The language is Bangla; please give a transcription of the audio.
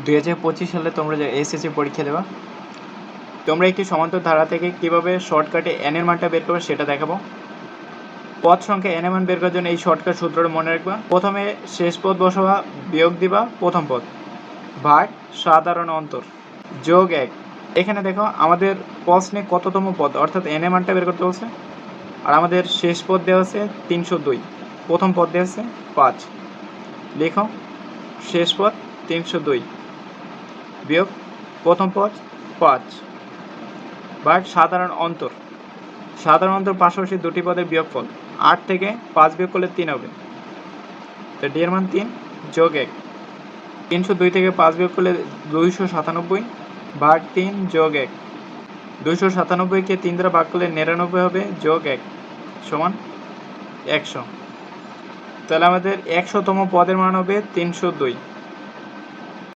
2025 সালে তোমরা যে এসএসসি পরীক্ষা দেবা, তোমরা একটি সমান্তর ধারা থেকে কিভাবে শর্টকাটে n এর মানটা বের করবে সেটা দেখাবো। পদ সংখ্যা n এর মান বের করার জন্য এই শর্টকাট সূত্রটা মনে রাখবা। প্রথমে শেষ পদ বসাবা, বিয়োগ দিবা প্রথম পদ, ভাগ সাধারণ অন্তর, যোগ 1। এখানে দেখো আমাদের প্রশ্নে কততম পদ অর্থাৎ n এর মানটা বের করতে বলছে, আর আমাদের শেষ পদ দেওয়া আছে 302, প্রথম পদ দেওয়া আছে 5। লিখো শেষ পদ 302 বিয়োগ প্রথম পদ 5 ভাগ সাধারণ অন্তর। সাধারণ অন্তর পাশাপাশি দুটি পদের বিয়োগফল, 8 থেকে 5 বিয়োগ করলে 3 হবে, তো ডি এর মান 3 যোগ 1। 302 থেকে 5 বিয়োগ করলে 297 ভাগ 3 যোগ 1। 297কে 3 দ্বারা ভাগ করলে 99 হবে, যোগ 1 সমান 100। তাহলে আমাদের 100তম পদের মান হবে 302।